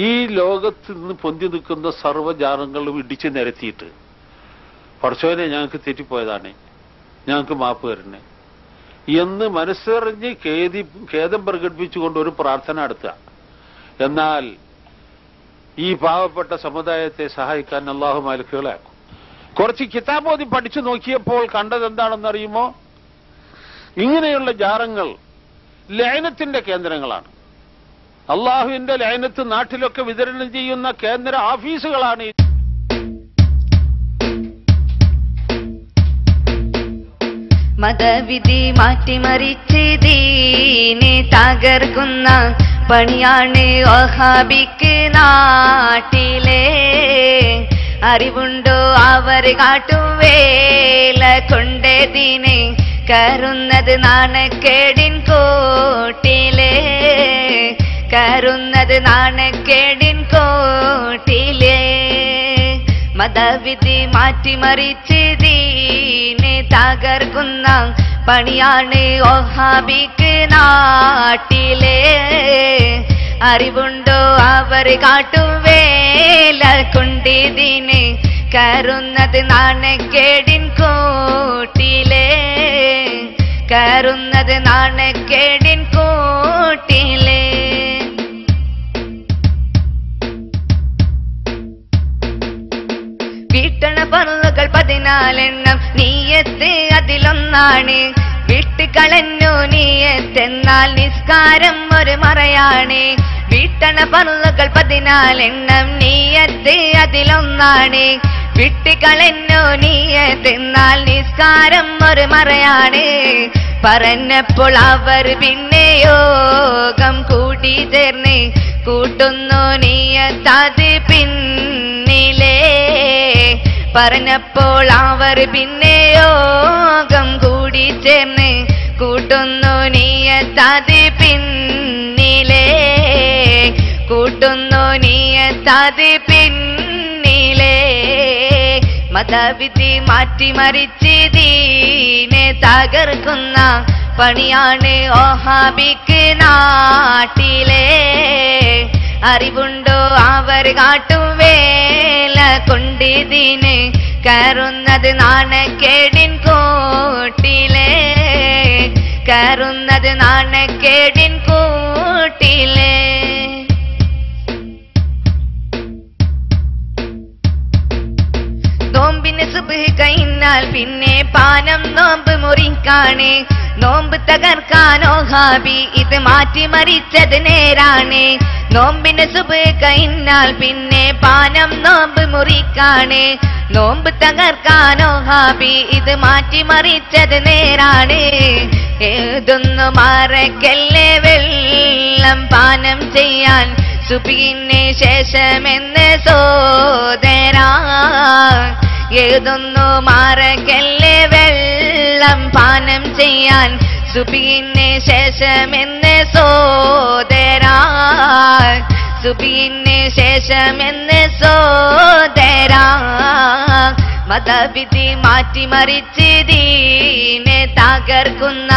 ഈ ലോകത്ത് നിന്ന് പൊന്തി നിൽക്കുന്ന സർവ്വജാലങ്ങളും ഇടിച്ചു നിരത്തിയിട്ട് പടച്ചോനെ ഞങ്ങൾക്ക് തെറ്റിപ്പോയതാണ്, ഞങ്ങൾക്ക് മാപ്പ് തരണേ എന്ന് മനസ്സറിഞ്ഞ് ഖേദം പ്രകടിപ്പിച്ചുകൊണ്ട് ഒരു പ്രാർത്ഥന നടത്തുക. എന്നാൽ ഈ പാവപ്പെട്ട സമുദായത്തെ സഹായിക്കാൻ അല്ലാഹു മലക്കുകളാക്കും. കുറച്ച് കിതാബ് ഓതി പഠിച്ചു നോക്കിയപ്പോൾ കണ്ടത് എന്താണെന്നറിയുമോ? ഇങ്ങനെയുള്ള ജാറങ്ങൾ ലഅനത്തിന്റെ കേന്ദ്രങ്ങളാണ്. അള്ളാഹുവിന്റെ ലഅനത്ത് നാട്ടിലൊക്കെ വിതരണം ചെയ്യുന്ന കേന്ദ്ര ഓഫീസുകളാണ്. മതവിധി മാറ്റിമറിച്ച് ദീനെ തകർക്കുന്ന പണിയാണ് വഹാബിക്ക് നാട്ടിലെ. അറിവുണ്ടോ അവർ കാട്ടും വേല കൊണ്ട് ദീനെ കയറുന്നത് നാണക്കേടിൻ കോട്ടിലെ, കയറുന്നത് നാണക്കേടിൻ കോട്ടിലെ. മതവിധി മാറ്റിമറിച്ച് ദീനെ തകർക്കുന്ന പണിയാണ് വഹാബിക്ക് നാട്ടിലെ. അറിവുണ്ടോ അവർ കാട്ടും വേല കൊണ്ട് ദീനെ കയറുന്നത് നാണക്കേടിൻ കോട്ടിലെ, കയറുന്നത് നാണക്കേടിൻ കോട്ടിലെ. വീട്ടണ പറന്നുകൾ 14 നീയത്ത് അതിലൊന്നാണ്. വിട്ടുകളഞ്ഞു നീയത്തെന്നാൽ നിസ്കാരം ഒരു മറയാണ്. വീട്ടണ പറന്നുകൾ 14 നീയത്ത് അതിലൊന്നാണ്. വിട്ടുകളഞ്ഞു നീയത്തെന്നാൽ നിസ്കാരം ഒരു മറയാണ്. പറഞ്ഞപ്പോൾ അവർ പിന്നെ യോഗം കൂടി ചേർന്ന് കൂട്ടുന്നു നീയത്തത് പിന്നിലെ. പറഞ്ഞപ്പോൾ അവർ പിന്നെ യോഗം കൂടി ചേർന്ന് കൂട്ടുന്നു നീയത്തത് പിന്നിലെ, കൂട്ടുന്നു നീയത്തത് പിന്നിലെ. മതവിധി മാറ്റിമറിച്ച് ദീനെ തകർക്കുന്ന പണിയാണ് വഹാബിക്ക് നാട്ടിലെ. അറിവുണ്ടോ അവർ കാട്ടും വേല കൊണ്ട് ദീനെ കയറുന്നത് നാണക്കേടിൻ കോട്ടിലെ, കയറുന്നത് നാണക്കേടിൻ കോട്ടിലെ. നോമ്പിന് സുബ്ഹ് കഴിഞ്ഞാൽ പിന്നെ പാനം നോമ്പ് മുറിക്കാണ്. നോമ്പ് തകർക്കാനോ ഹാബി ഇത് മാറ്റിമറിച്ചത് നേരാണ്. നോമ്പിന് സുബ്ഹ് കഴിഞ്ഞാൽ പിന്നെ പാനം നോമ്പ് മുറിക്കാണ്. നോമ്പ് തകർക്കാനോ ഹാബി ഇത് മാറ്റിമറിച്ചത് നേരാണ്. ഏതൊന്നു മറക്കല്ലേ വെള്ളം പാനം ചെയ്യാൻ സുബ്ഹിന് ശേഷമെന്ന് സോദരാ. ഏതൊന്നു മറക്കല്ലേ വെള്ളം പാനം ചെയ്യാൻ സുബ്ഹിന് ശേഷമെന്ന് സോദരാ, സുബ്ഹിന് ശേഷമെന്ന് സോദരാ. മതവിധി മാറ്റിമറിച്ച് ദീനെ തകർക്കുന്ന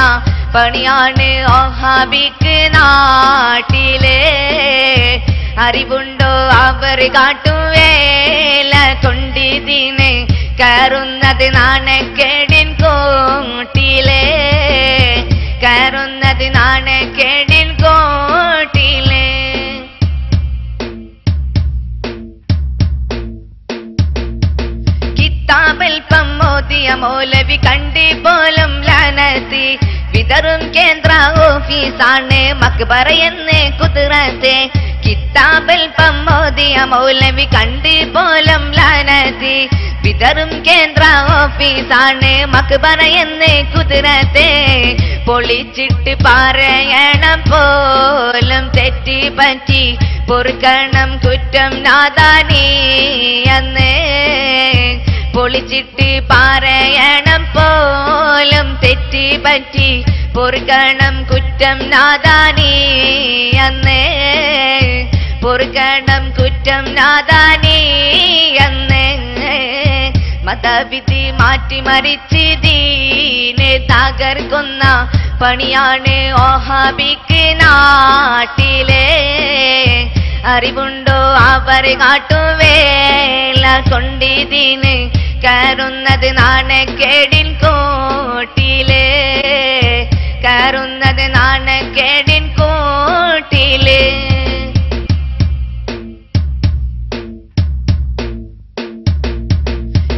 പണിയാണ് വഹാബിക്ക് നാട്ടിലെ. അറിവുണ്ടോ അവർ കാട്ടും വേല കൊണ്ട് ദീനെ കയറുന്നത് നാണക്കേടിൻ കോട്ടിലെ, കയറുന്നത് നാണക്കേടിൻ കോട്ടിലെ. കിതാബൽപ്പം മോദിയ മൗലവി കണ്ടി പോലും ലാനത്ത് വിതറും കേന്ദ്ര ഓഫീസാണ് മക്ബറയെന്ന് കുതിരത്തെ. കിതാബൽപ്പം മോദിയ മൗലവി കണ്ടി പോലും ലാനത്ത് വിതറും കേന്ദ്ര ഓഫീസാണ് മക്ബറയെന്ന് കുതിരത്തെ. പൊളിച്ചിട്ട് പറയണം പോലും തെറ്റി പറ്റി പൊറുക്കണം കുറ്റം നാദാനീ എന്ന്. പൊളിച്ചിട്ട് പറയണം പോലും തെറ്റി പറ്റി പൊറുക്കണം കുറ്റം നാദാനീ എന്ന്, പൊറുക്കണം കുറ്റം നാദാനീ എന്ന്. മതവിധി മാറ്റിമറിച്ച് ദീനെ തകർക്കുന്ന പണിയാണ് വഹാബിക്ക് നാട്ടിലെ. അറിവുണ്ടോ അവർ കാട്ടുവേല കൊണ്ടിതിന് കയറുന്നത് നാണക്കേടിൻ കോട്ടില്, കയറുന്നത് നാണക്കേടിൻ കോട്ടില്.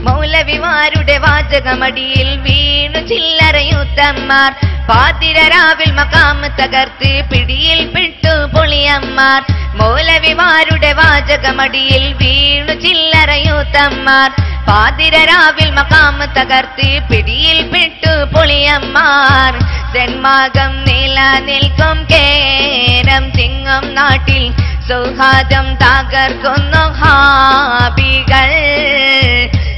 മൗലവിമാരുടെ വാചകമടിയിൽ വീണു ചില്ലറയൂത്തന്മാർ, പാതിരാവിൽ മഖാമ് തകർത്ത് പിടിയിൽ പെട്ടു പൊളിയന്മാർ. മൗലവിമാരുടെ വാചകമടിയിൽ വീണു ചില്ലറയൂത്തന്മാർ, പാതിരാവിൽ മഖാമ് തകർത്ത് പിടിയിൽ പെട്ടു പൊളിയന്മാർ. ജന്മാകം നിലനിൽക്കും കേരം ചിങ്ങം നാട്ടിൽ സൗഹാർദ്ദം തകർക്കുന്നു ഹാബികൾ.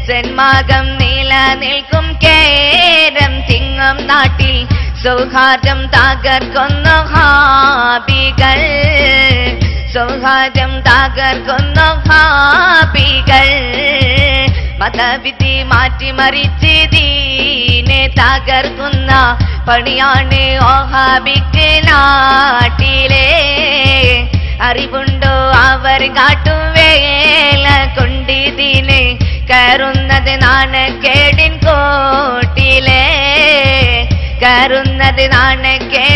ജന്മാകം നിലനിൽക്കും കേരം ചിങ്ങം നാട്ടിൽ സൗഹാർദ്ദം തകർക്കുന്നു ഹാബികൾ, സൗഹാർദ്ദം തകർക്കുന്നു ഹാബികൾ. മതവിധി മാറ്റിമറിച്ച് ദീനെ തകർക്കുന്ന പണിയാണ് വഹാബിക്ക് നാട്ടിലെ. അറിവുണ്ടോ അവർ കാട്ടുവേല കൊണ്ടിതിന് കയറുന്നത് നാണക്കേടിൻ കോട്ടിലെ, കയറുന്നത് നാണക്കേടിൻ